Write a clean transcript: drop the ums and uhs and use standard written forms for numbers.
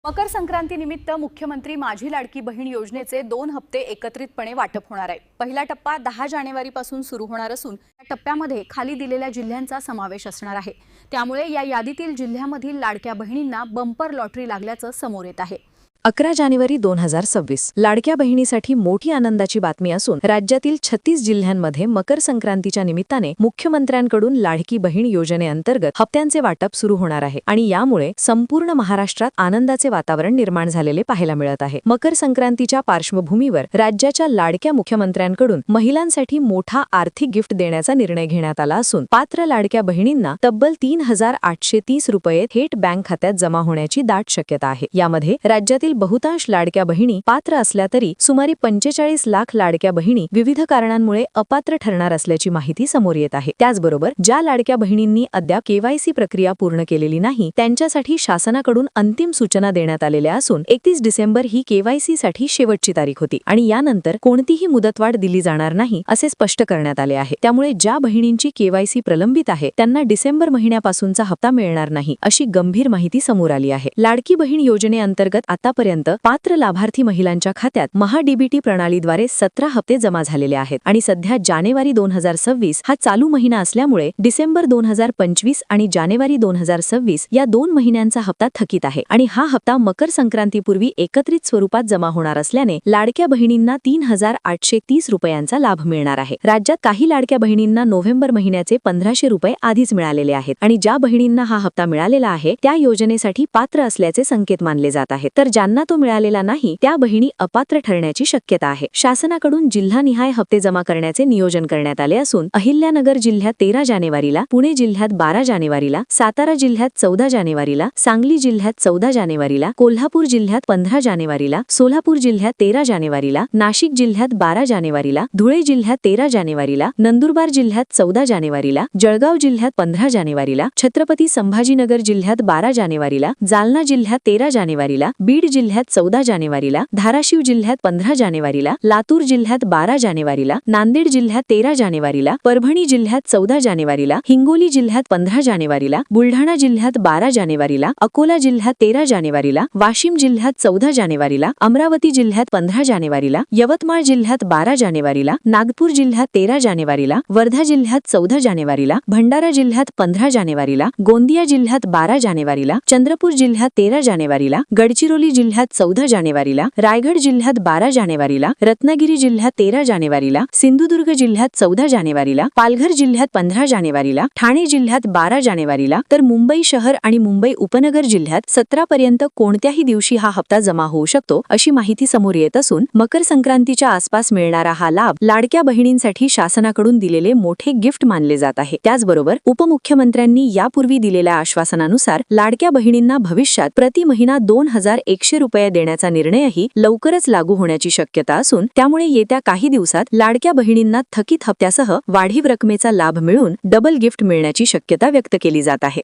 मकर संक्रांतीनिमित्त मुख्यमंत्री माझी लाडकी बहीण योजनेचे 2 हप्ते एकत्रितपणे वाटप होणार आहे। पहिला टप्पा 10 जानेवारीपासून सुरू होणार असून या टप्प्यामध्ये खाली दिलेल्या जिल्ह्यांचा समावेश असणार आहे। त्यामुळे या यादीतील जिल्ह्यामधील लाडक्या बहिणींना बंपर लॉटरी लागल्याचं समोर येत आहे। 11 जानेवारी 2026 लाडक्या बहिणीसाठी मोठी आनंदाची बातमी असून राज्यातील 36 जिल्ह्यांमध्ये मकर संक्रांतीच्या निमित्ताने मुख्यमंत्र्यांकडून लाडकी बहीण योजनेअंतर्गत हप्त्यांचे वाटप सुरू होणार आहे आणि यामुळे संपूर्ण महाराष्ट्रात आनंदाचे वातावरण निर्माण झालेले पाहायला मिळत आहे। मकर संक्रांतीच्या पार्श्वभूमीवर राज्याच्या लाडक्या मुख्यमंत्र्यांकडून महिलांसाठी मोठा आर्थिक गिफ्ट देण्याचा निर्णय घेण्यात आला असून पात्र लाडक्या बहिणींना तब्बल 3830 रुपये थेट बँक खात्यात जमा होण्याची दाट शक्यता आहे। यामध्ये राज्यातील बहुतांश लाडक्या बहिणी पात्र असल्या तरी सुमारे 45 लाख लाडक्या बहिणी विविध कारणांमुळे अपात्र ठरणार असल्याची माहिती समोर येत आहे। त्याचबरोबर ज्या लाडक्या बहिणींनी अद्याप केवायसी प्रक्रिया पूर्ण केलेली नाही त्यांच्यासाठी शासनाकडून अंतिम सूचना देण्यात आलेल्या असून 31 डिसेंबर ही केवायसी साठी शेवटची तारीख होती आणि यानंतर कोणतीही मुदतवाढ दिली जाणार नाही असे स्पष्ट करण्यात आले आहे। त्यामुळे ज्या बहिणींची केवायसी प्रलंबित आहे त्यांना डिसेंबर महिन्यापासूनचा हप्ता मिळणार नाही अशी गंभीर माहिती समोर आली आहे। लाडकी बहीण योजनेअंतर्गत आतापर्यंत पात्र लाभार्थी महिलांच्या खात्यात महा-डीबीटी प्रणालीद्वारे 17 हप्ते जमा झालेले आहेत आणि सध्या जानेवारी 2026 हा चालू महिना असल्यामुळे डिसेंबर 2025 आणि जानेवारी 2026 या 2 महिन्यांचा हप्ता थकीत आहे आणि हा हप्ता मकर संक्रांतीपूर्वी एकत्रित स्वरूपात जमा होणार असल्याने लाडक्या बहिणींना 3830 रुपयांचा लाभ मिळणार आहे। राज्यात काही लाडक्या बहिणींना नोव्हेंबर महिन्याचे 1500 रुपये आधीच मिळालेले आहेत आणि ज्या बहिणींना हा हप्ता मिळालेला आहे त्या योजनेसाठी पात्र असल्याचे संकेत मानले जात आहेत, तर ज्यांना तो मिळालेला नाही त्या बहिणी अपात्र ठरण्याची शक्यता आहे। शासनाकडून जिल्हानिहाय हप्ते जमा करण्याचे नियोजन करण्यात आले असून अहिल्यानगर जिल्ह्यात 13 जानेवारीला, पुणे जिल्ह्यात 12 जानेवारीला, सातारा जिल्ह्यात 14 जानेवारीला, सांगली जिल्ह्यात 14 जानेवारीला, कोल्हापूर जिल्ह्यात 15 जानेवारीला, सोलापूर जिल्ह्यात 13 जानेवारीला, नाशिक जिल्ह्यात 12 जानेवारीला, धुळे जिल्ह्यात 13 जानेवारीला, नंदुरबार जिल्ह्यात 14 जानेवारीला, जळगाव जिल्ह्यात 15 जानेवारीला, छत्रपती संभाजीनगर जिल्ह्यात 12 जानेवारीला, जालना जिल्ह्यात 13 जानेवारीला, बीड जिल्ह्यात 14 जानेवारीला, धाराशिव जिल्ह्यात 15 जानेवारीला, लातूर जिल्ह्यात 12 जानेवारीला, नांदेड जिल्ह्यात 13 जानेवारीला, परभणी जिल्ह्यात 14 जानेवारीला, हिंगोली जिल्ह्यात 15 जानेवारीला, बुलढाणा जिल्ह्यात 12 जानेवारीला, अकोला जिल्ह्यात 13 जानेवारीला, वाशिम जिल्ह्यात 14 जानेवारीला, अमरावती जिल्ह्यात 15 जानेवारीला, यवतमाळ जिल्ह्यात 12 जानेवारीला, नागपूर जिल्ह्यात 13 जानेवारीला, वर्धा जिल्ह्यात 14 जानेवारीला, भंडारा जिल्ह्यात 15 जानेवारीला, गोंदिया जिल्ह्यात 12 जानेवारीला, चंद्रपूर जिल्ह्यात 13 जानेवारीला, गडचिरोली जिल्ह्यात 14 जानेवारीला, रायगड जिल्ह्यात 12 जानेवारीला, रत्नागिरी जिल्ह्यात 13 जानेवारीला, सिंधुदुर्ग जिल्ह्यात 14 जानेवारीला, पालघर जिल्ह्यात 15 जानेवारीला, ठाणे जिल्ह्यात 12 जानेवारीला, तर मुंबई शहर आणि मुंबई उपनगर जिल्ह्यात 17 पर्यंत कोणत्याही दिवशी हा हप्ता जमा होऊ शकतो अशी माहिती समोर येत असून मकर संक्रांतीच्या आसपास मिळणारा हा लाभ लाडक्या बहिणींसाठी शासनाकडून दिलेले मोठे गिफ्ट मानले जात आहे। त्याचबरोबर उपमुख्यमंत्र्यांनी यापूर्वी दिलेल्या आश्वासनानुसार लाडक्या बहिणींना भविष्यात प्रति महिना 2100 रुपये देण्याचा निर्णयही लवकरच लागू होण्याची शक्यता असून त्यामुळे येत्या काही दिवसात लाडक्या बहिणींना थकीत हप्त्यासह वाढीव रकमेचा लाभ मिळून डबल गिफ्ट मिळण्याची शक्यता व्यक्त केली जात आहे।